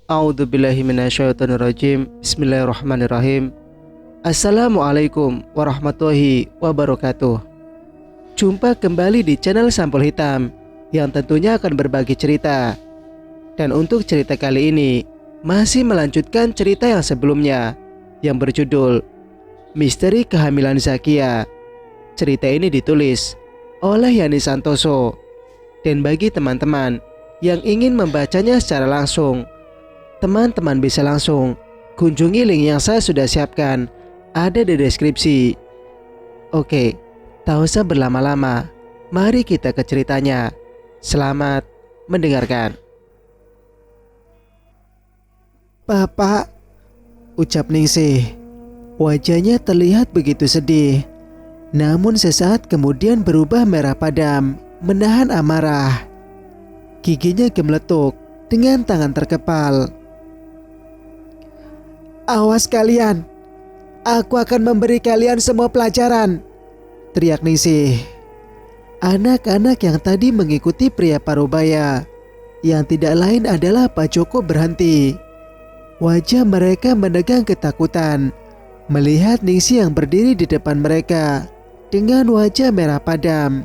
A'udzubillahi minasyaitonirrajim. Bismillahirrahmanirrahim. Assalamualaikum warahmatullahi wabarakatuh. Jumpa kembali di channel Sampul Hitam yang tentunya akan berbagi cerita. Dan untuk cerita kali ini masih melanjutkan cerita yang sebelumnya yang berjudul Misteri Kehamilan Zakia. Cerita ini ditulis oleh Yani Santoso. Dan bagi teman-teman yang ingin membacanya secara langsung, teman-teman bisa langsung kunjungi link yang saya sudah siapkan, ada di deskripsi. Oke, tak usah berlama-lama, mari kita ke ceritanya. Selamat mendengarkan. Bapak, ucap Ningsih. Wajahnya terlihat begitu sedih, namun sesaat kemudian berubah merah padam, menahan amarah. Giginya gemeletuk dengan tangan terkepal. Awas kalian, aku akan memberi kalian semua pelajaran, teriak Ningsih. Anak-anak yang tadi mengikuti pria parubaya yang tidak lain adalah Pak Joko berhenti. Wajah mereka menegang ketakutan melihat Ningsih yang berdiri di depan mereka dengan wajah merah padam.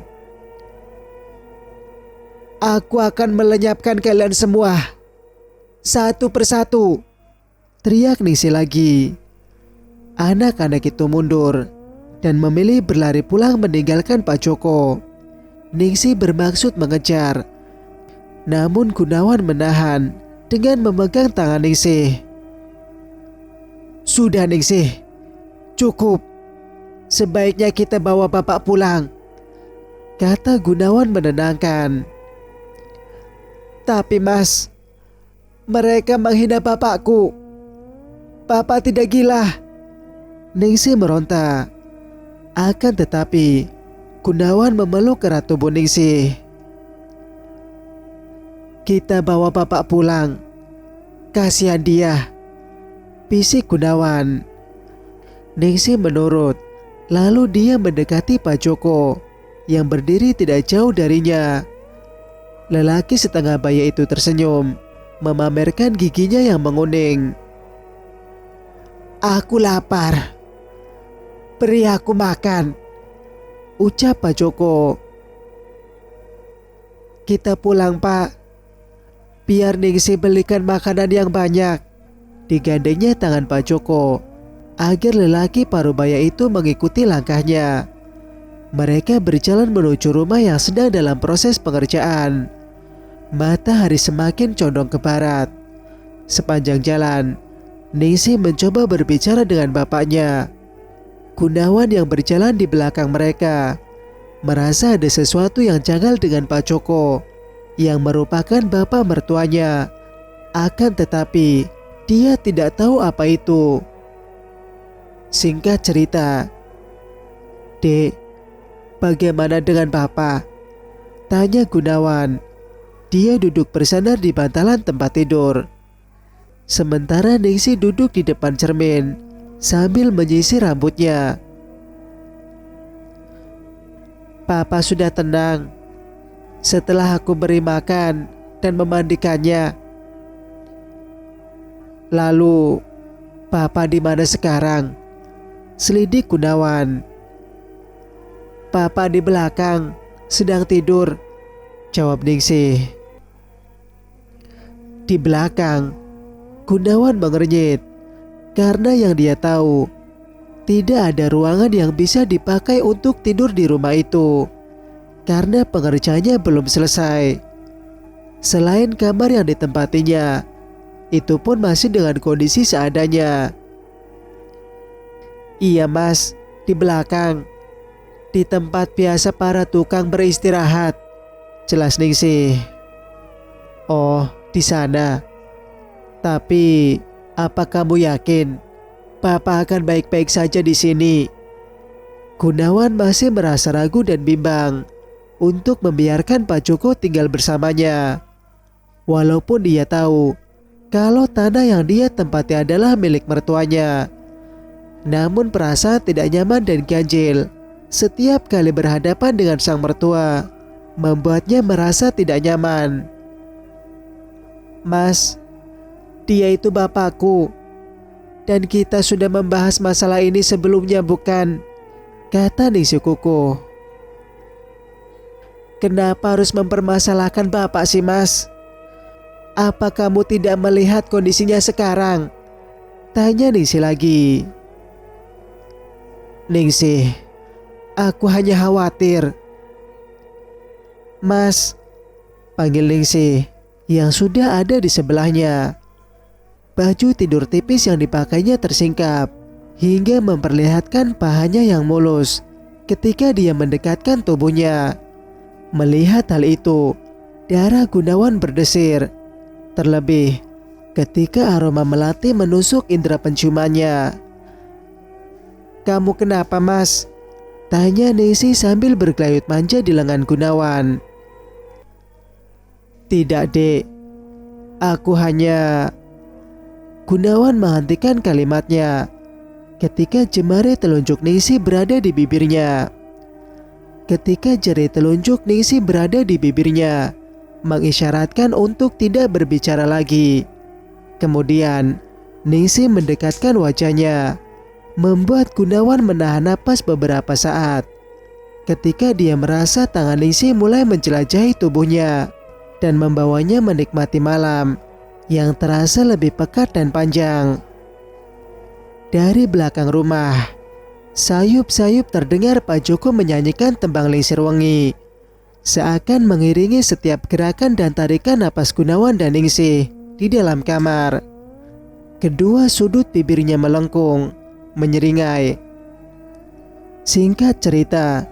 Aku akan melenyapkan kalian semua, satu persatu, teriak Ningsih lagi. Anak-anak itu mundur dan memilih berlari pulang meninggalkan Pak Joko. Ningsih bermaksud mengejar, namun Gunawan menahan dengan memegang tangan Ningsih. Sudah Ningsih, cukup. Sebaiknya kita bawa bapak pulang, kata Gunawan menenangkan. Tapi mas, mereka menghina bapakku. Bapak tidak gila, Ningsih meronta. Akan tetapi Gunawan memeluk erat tubuh Ningsih. Kita bawa bapak pulang, kasihan dia, bisik Gunawan. Ningsih menurut, lalu dia mendekati Pak Joko yang berdiri tidak jauh darinya. Lelaki setengah baya itu tersenyum, memamerkan giginya yang menguning. Aku lapar, beri aku makan, ucap Pak Joko. Kita pulang Pak, biar Ningsih belikan makanan yang banyak, digandengnya tangan Pak Joko agar lelaki parubaya itu mengikuti langkahnya. Mereka berjalan menuju rumah yang sedang dalam proses pengerjaan. Matahari semakin condong ke barat. Sepanjang jalan, Ningsih mencoba berbicara dengan bapaknya. Gunawan yang berjalan di belakang mereka merasa ada sesuatu yang janggal dengan Pak Joko yang merupakan bapak mertuanya. Akan tetapi dia tidak tahu apa itu. Singkat cerita, Dek, bagaimana dengan bapak? Tanya Gunawan. Dia duduk bersandar di bantalan tempat tidur. Sementara Ningsih duduk di depan cermin sambil menyisir rambutnya. Papa sudah tenang setelah aku beri makan dan memandikannya. Lalu, Papa di mana sekarang? Selidik Gunawan. Papa di belakang, sedang tidur, jawab Ningsih. Di belakang, Gunawan mengernyit karena yang dia tahu, tidak ada ruangan yang bisa dipakai untuk tidur di rumah itu karena pengerjaannya belum selesai. Selain kamar yang ditempatinya, itu pun masih dengan kondisi seadanya. Iya mas, di belakang, di tempat biasa para tukang beristirahat, jelas Ningsih. Oh, di sana. Tapi, apa kamu yakin Papa akan baik-baik saja di sini? Gunawan masih merasa ragu dan bimbang untuk membiarkan Pak Joko tinggal bersamanya. Walaupun dia tahu kalau tanah yang dia tempati adalah milik mertuanya. Namun perasaan tidak nyaman dan ganjil setiap kali berhadapan dengan sang mertua membuatnya merasa tidak nyaman. Mas, Dia itu bapakku. Dan kita sudah membahas masalah ini sebelumnya, bukan? Kata Ningsih kukuh. Kenapa harus mempermasalahkan bapak sih, Mas? Apa kamu tidak melihat kondisinya sekarang? Tanya Ningsih lagi. Ningsih, aku hanya khawatir. Mas, panggil Ningsih yang sudah ada di sebelahnya. Baju tidur tipis yang dipakainya tersingkap hingga memperlihatkan pahanya yang mulus ketika dia mendekatkan tubuhnya. Melihat hal itu, darah Gunawan berdesir. Terlebih ketika aroma melati menusuk indera penciumannya. Kamu kenapa, Mas? Tanya Ningsih sambil bergelayut manja di lengan Gunawan. Tidak, Dek. Aku hanya... Gunawan menghentikan kalimatnya ketika jemari telunjuk Ningsih berada di bibirnya. Ketika jari telunjuk Ningsih berada di bibirnya, mengisyaratkan untuk tidak berbicara lagi. Kemudian, Ningsih mendekatkan wajahnya, membuat Gunawan menahan napas beberapa saat. Ketika dia merasa tangan Ningsih mulai menjelajahi tubuhnya dan membawanya menikmati malam yang terasa lebih pekat dan panjang. Dari belakang rumah, sayup-sayup terdengar Pak Joko menyanyikan tembang Lingsir Wengi, seakan mengiringi setiap gerakan dan tarikan napas Gunawan dan Ningsih di dalam kamar. Kedua sudut bibirnya melengkung, menyeringai. Singkat cerita,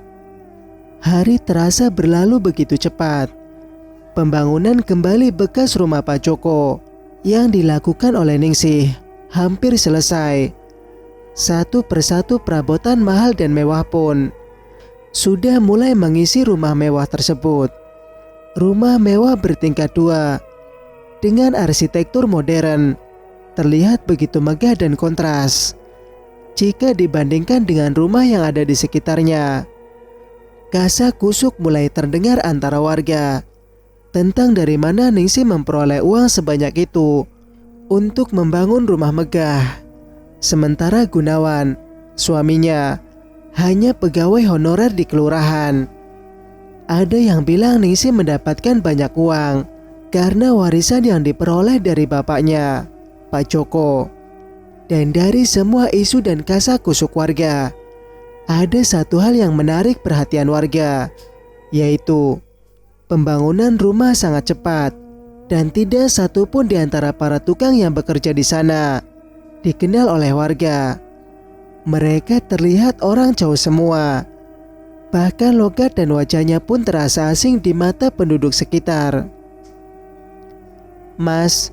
hari terasa berlalu begitu cepat. Pembangunan kembali bekas rumah Pak Joko yang dilakukan oleh Ningsih hampir selesai. Satu persatu perabotan mahal dan mewah pun sudah mulai mengisi rumah mewah tersebut. Rumah mewah bertingkat 2 dengan arsitektur modern terlihat begitu megah dan kontras jika dibandingkan dengan rumah yang ada di sekitarnya. Kasak-kusuk mulai terdengar antara warga tentang dari mana Ningsih memperoleh uang sebanyak itu untuk membangun rumah megah. Sementara Gunawan, suaminya, hanya pegawai honorer di kelurahan. Ada yang bilang Ningsih mendapatkan banyak uang karena warisan yang diperoleh dari bapaknya, Pak Joko. Dan dari semua isu dan kasak-kusuk warga, ada satu hal yang menarik perhatian warga, yaitu pembangunan rumah sangat cepat dan tidak satu pun di antara para tukang yang bekerja di sana dikenal oleh warga. Mereka terlihat orang jauh semua. Bahkan logat dan wajahnya pun terasa asing di mata penduduk sekitar. Mas,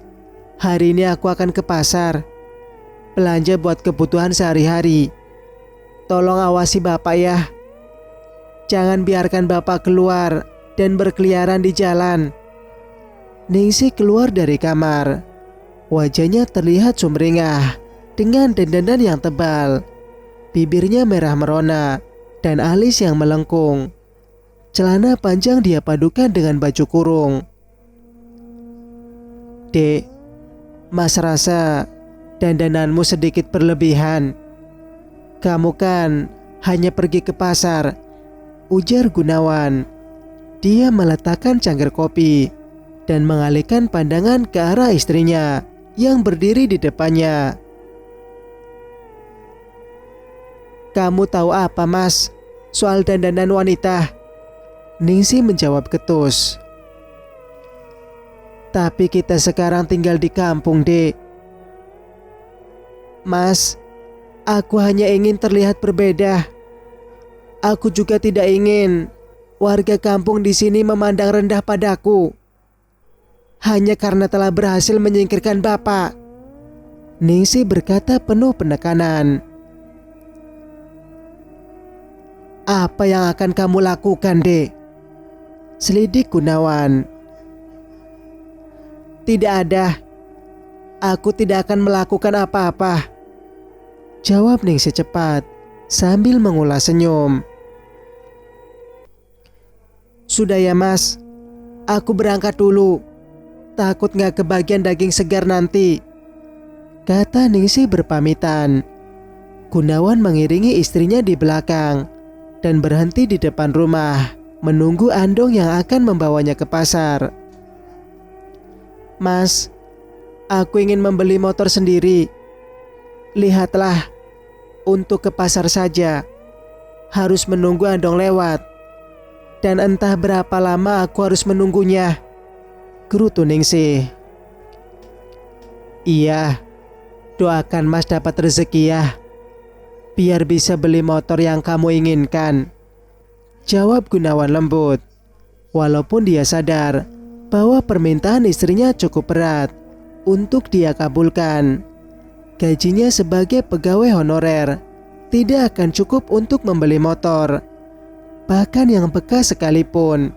hari ini aku akan ke pasar. Belanja buat kebutuhan sehari-hari. Tolong awasi Bapak ya. Jangan biarkan Bapak keluar dan berkeliaran di jalan. Ningsih keluar dari kamar. Wajahnya terlihat sumringah dengan dandanan yang tebal. Bibirnya merah merona dan alis yang melengkung. Celana panjang dia padukan dengan baju kurung. Dek, Mas rasa dandananmu sedikit berlebihan. Kamu kan hanya pergi ke pasar, ujar Gunawan. Dia meletakkan cangkir kopi dan mengalihkan pandangan ke arah istrinya yang berdiri di depannya. Kamu tahu apa, Mas, soal dandanan wanita? Ningsih menjawab ketus. Tapi kita sekarang tinggal di kampung, Dek. Mas, aku hanya ingin terlihat berbeda. Aku juga tidak ingin warga kampung di sini memandang rendah padaku hanya karena telah berhasil menyingkirkan Bapak. Ningsih berkata penuh penekanan. Apa yang akan kamu lakukan, Dek? Selidik Gunawan. Tidak ada. Aku tidak akan melakukan apa-apa, jawab Ningsih cepat sambil mengulas senyum. Sudah ya, Mas, aku berangkat dulu. Takut gak kebagian daging segar nanti. kata Ningsih berpamitan. Gunawan mengiringi istrinya di belakang dan berhenti di depan rumah, menunggu Andong yang akan membawanya ke pasar. "Mas, aku ingin membeli motor sendiri. Lihatlah, untuk ke pasar saja harus menunggu Andong lewat. Dan entah berapa lama aku harus menunggunya," gerutu Ningsih. "Iya, doakan Mas dapat rezeki ya, biar bisa beli motor yang kamu inginkan," jawab Gunawan lembut. Walaupun dia sadar bahwa permintaan istrinya cukup berat untuk dia kabulkan. Gajinya sebagai pegawai honorer tidak akan cukup untuk membeli motor, bahkan yang bekas sekalipun.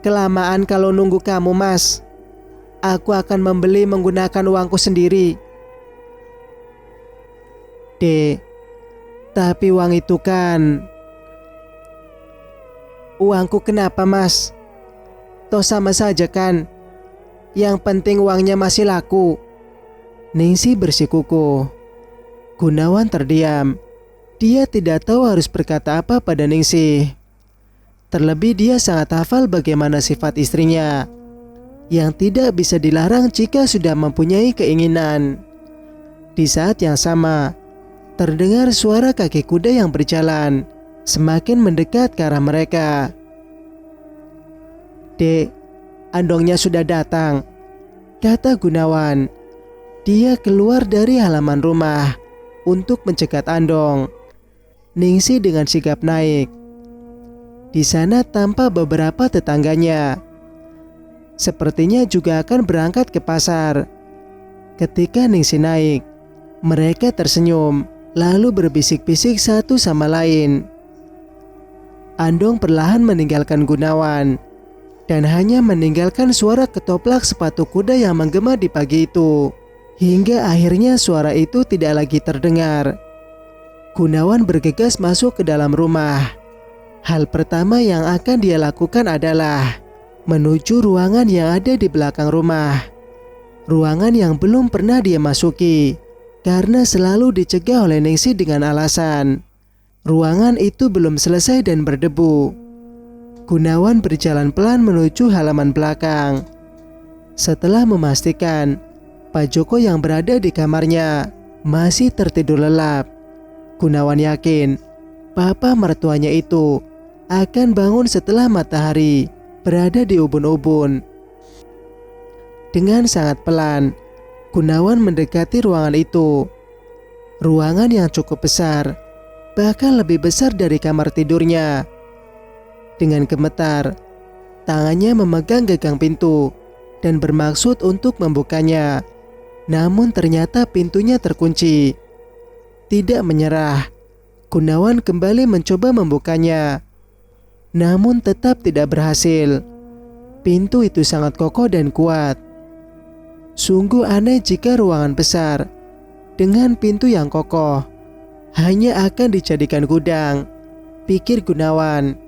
"Kelamaan kalau nunggu kamu, Mas. Aku akan membeli menggunakan uangku sendiri." "Dek, tapi uang itu kan..." "Uangku kenapa, Mas? Toh sama saja kan. Yang penting uangnya masih laku," Ningsih bersikukuh. Gunawan terdiam. Dia tidak tahu harus berkata apa pada Ningsih. Terlebih dia sangat hafal bagaimana sifat istrinya, yang tidak bisa dilarang jika sudah mempunyai keinginan. Di saat yang sama, terdengar suara kaki kuda yang berjalan semakin mendekat ke arah mereka. "Dek, Andongnya sudah datang," kata Gunawan. Dia keluar dari halaman rumah untuk mencegat Andong. Ningsih dengan sigap naik. Di sana tampak beberapa tetangganya. Sepertinya juga akan berangkat ke pasar. Ketika Ningsih naik, mereka tersenyum lalu berbisik-bisik satu sama lain. Andong perlahan meninggalkan Gunawan dan hanya meninggalkan suara ketoplak sepatu kuda yang menggema di pagi itu. Hingga akhirnya suara itu tidak lagi terdengar. Gunawan bergegas masuk ke dalam rumah. Hal pertama yang akan dia lakukan adalah menuju ruangan yang ada di belakang rumah. Ruangan yang belum pernah dia masuki karena selalu dicegah oleh Ningsih dengan alasan ruangan itu belum selesai dan berdebu. Gunawan berjalan pelan menuju halaman belakang. Setelah memastikan Pak Joko yang berada di kamarnya masih tertidur lelap, Gunawan yakin papa mertuanya itu akan bangun setelah matahari berada di ubun-ubun. Dengan sangat pelan, Gunawan mendekati ruangan itu. Ruangan yang cukup besar, bahkan lebih besar dari kamar tidurnya. Dengan gemetar, tangannya memegang gagang pintu dan bermaksud untuk membukanya. Namun ternyata pintunya terkunci. Tidak menyerah, Gunawan kembali mencoba membukanya. Namun tetap tidak berhasil. Pintu itu sangat kokoh dan kuat. Sungguh aneh jika ruangan besar dengan pintu yang kokoh hanya akan dijadikan gudang, pikir Gunawan.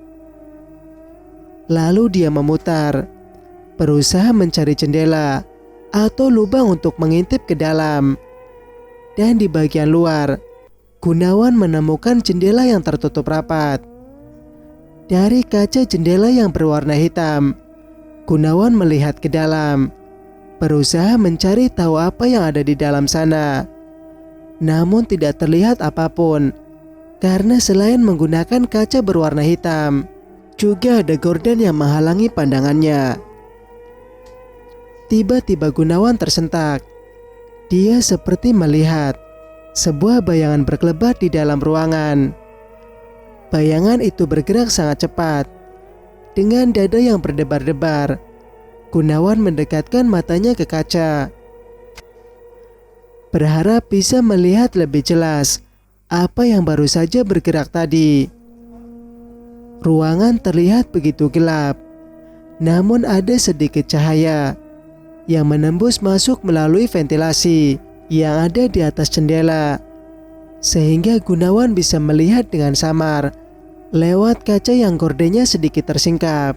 Lalu dia memutar, berusaha mencari jendela atau lubang untuk mengintip ke dalam. Dan di bagian luar, Gunawan menemukan jendela yang tertutup rapat. Dari kaca jendela yang berwarna hitam, Gunawan melihat ke dalam, berusaha mencari tahu apa yang ada di dalam sana. Namun tidak terlihat apapun, karena selain menggunakan kaca berwarna hitam, juga ada gorden yang menghalangi pandangannya. Tiba-tiba Gunawan tersentak. Dia seperti melihat sebuah bayangan berkelebat di dalam ruangan. Bayangan itu bergerak sangat cepat. Dengan dada yang berdebar-debar, Gunawan mendekatkan matanya ke kaca, berharap bisa melihat lebih jelas apa yang baru saja bergerak tadi. Ruangan terlihat begitu gelap, namun ada sedikit cahaya yang menembus masuk melalui ventilasi yang ada di atas jendela, sehingga Gunawan bisa melihat dengan samar lewat kaca yang gordennya sedikit tersingkap.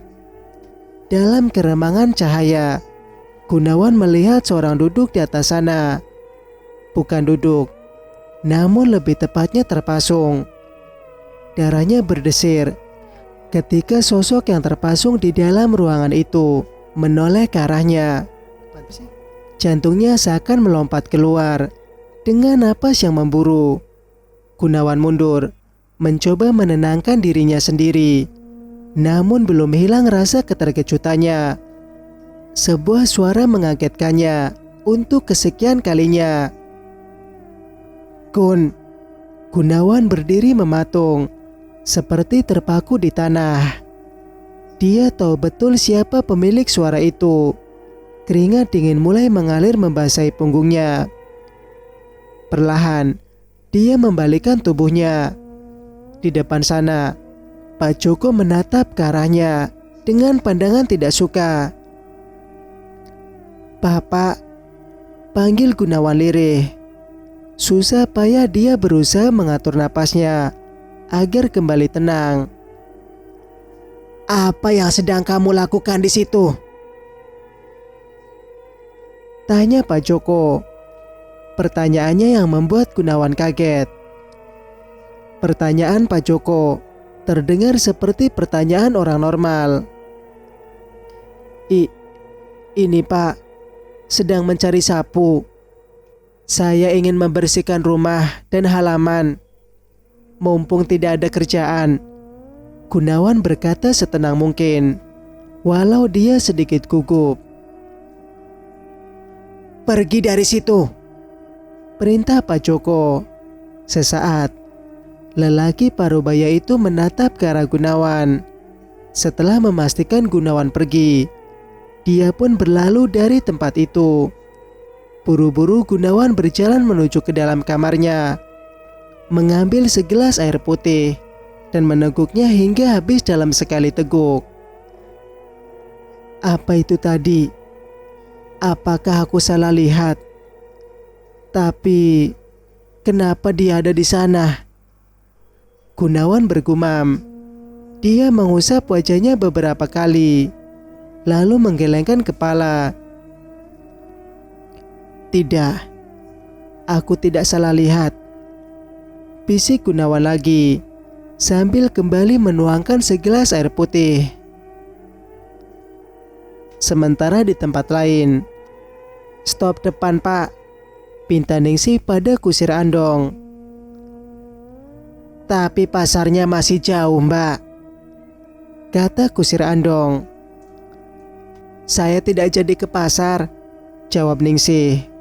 Dalam keremangan cahaya, Gunawan melihat seorang duduk di atas sana. Bukan duduk, namun lebih tepatnya terpasung. Darahnya berdesir ketika sosok yang terpasung di dalam ruangan itu menoleh ke arahnya. Jantungnya seakan melompat keluar dengan napas yang memburu. Gunawan mundur, mencoba menenangkan dirinya sendiri. Namun belum hilang rasa keterkejutannya. Sebuah suara mengagetkannya untuk kesekian kalinya. Gunawan berdiri mematung, seperti terpaku di tanah. Dia tahu betul siapa pemilik suara itu. Keringat dingin mulai mengalir membasahi punggungnya. Perlahan, dia membalikkan tubuhnya. Di depan sana, Pak Joko menatap ke arahnya dengan pandangan tidak suka. "Bapak," panggil Gunawan lirih. Susah payah dia berusaha mengatur napasnya agar kembali tenang. "Apa yang sedang kamu lakukan di situ?" tanya Pak Joko. Pertanyaannya yang membuat Gunawan kaget. Pertanyaan Pak Joko terdengar seperti pertanyaan orang normal. Ini Pak, sedang mencari sapu. Saya ingin membersihkan rumah dan halaman. Mumpung tidak ada kerjaan." Gunawan berkata setenang mungkin, walau dia sedikit gugup. "Pergi dari situ," perintah Pak Joko. Sesaat, lelaki parubaya itu menatap ke arah Gunawan. Setelah memastikan Gunawan pergi, dia pun berlalu dari tempat itu. Buru-buru Gunawan berjalan menuju ke dalam kamarnya, mengambil segelas air putih dan meneguknya hingga habis dalam sekali teguk. Apa itu tadi? Apakah aku salah lihat? Tapi kenapa dia ada di sana? Gunawan bergumam. Dia mengusap wajahnya beberapa kali, lalu menggelengkan kepala. "Tidak, aku tidak salah lihat," bisik Gunawan lagi, sambil kembali menuangkan segelas air putih. Sementara di tempat lain, "Stop depan Pak," pinta Ningsih pada kusir Andong. "Tapi pasarnya masih jauh Mbak," kata kusir Andong. "Saya tidak jadi ke pasar," jawab Ningsih.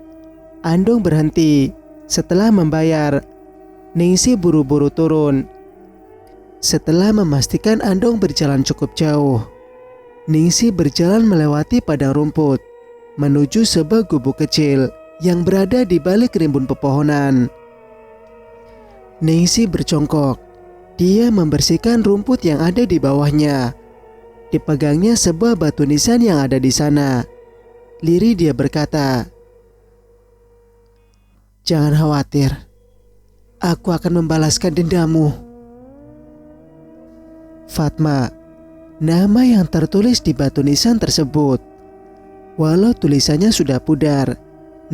Andong berhenti. Setelah membayar, Ningsih buru-buru turun. Setelah memastikan Andong berjalan cukup jauh, Ningsih berjalan melewati padang rumput menuju sebuah gubuk kecil yang berada di balik rimbun pepohonan. Ningsih berjongkok. Dia membersihkan rumput yang ada di bawahnya. Dipegangnya sebuah batu nisan yang ada di sana. Lirih dia berkata, "Jangan khawatir, aku akan membalaskan dendammu." Fatma, nama yang tertulis di batu nisan tersebut. Walau tulisannya sudah pudar,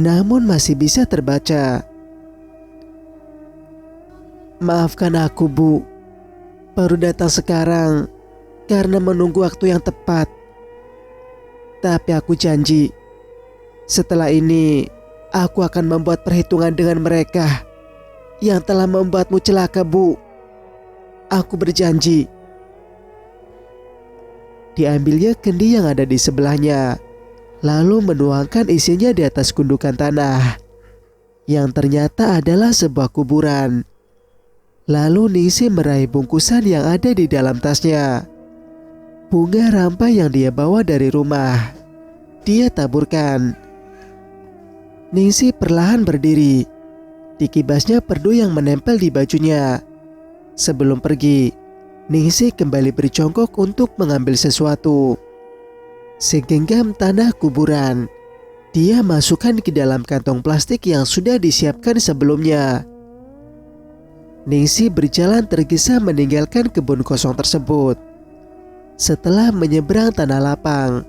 namun masih bisa terbaca. "Maafkan aku, Bu. Baru datang sekarang karena menunggu waktu yang tepat. Tapi aku janji, setelah ini aku akan membuat perhitungan dengan mereka yang telah membuatmu celaka, Bu. Aku berjanji." Diambilnya kendi yang ada di sebelahnya, lalu menuangkan isinya di atas gundukan tanah, yang ternyata adalah sebuah kuburan. Lalu Ningsih meraih bungkusan yang ada di dalam tasnya. Bunga rampai yang dia bawa dari rumah, dia taburkan. Ningsih perlahan berdiri. Dikibasnya perdu yang menempel di bajunya. Sebelum pergi, Ningsih kembali berjongkok untuk mengambil sesuatu. Segenggam tanah kuburan, dia masukkan ke dalam kantong plastik yang sudah disiapkan sebelumnya. Ningsih berjalan tergesa meninggalkan kebun kosong tersebut. Setelah menyeberang tanah lapang,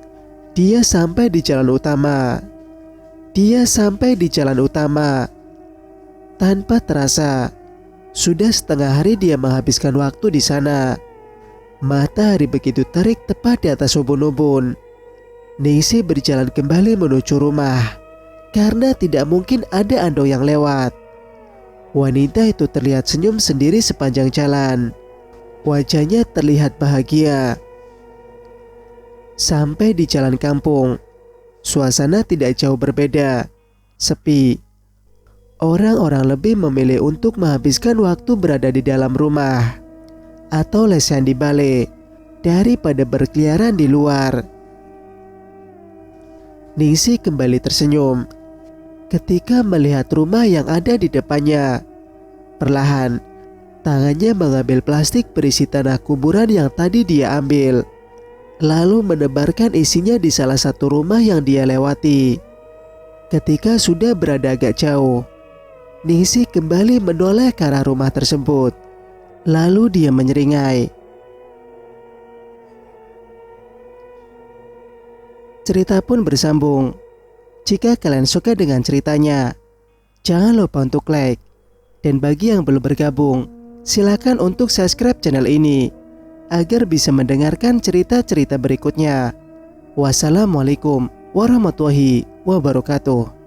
Dia sampai di jalan utama. Dia sampai di jalan utama. Tanpa terasa, sudah setengah hari dia menghabiskan waktu di sana. Matahari begitu terik tepat di atas ubun-ubun. Ningsih berjalan kembali menuju rumah karena tidak mungkin ada andong yang lewat. Wanita itu terlihat senyum sendiri sepanjang jalan. Wajahnya terlihat bahagia. Sampai di jalan kampung, suasana tidak jauh berbeda, sepi. Orang-orang lebih memilih untuk menghabiskan waktu berada di dalam rumah atau lesehan di balik daripada berkeliaran di luar. Ningsih kembali tersenyum ketika melihat rumah yang ada di depannya. Perlahan, tangannya mengambil plastik berisi tanah kuburan yang tadi dia ambil, lalu menebarkan isinya di salah satu rumah yang dia lewati. Ketika sudah berada agak jauh, Ningsih kembali menoleh ke arah rumah tersebut. Lalu dia menyeringai. Cerita pun bersambung. Jika kalian suka dengan ceritanya, jangan lupa untuk like. Dan bagi yang belum bergabung, silakan untuk subscribe channel ini agar bisa mendengarkan cerita-cerita berikutnya. Wassalamualaikum warahmatullahi wabarakatuh.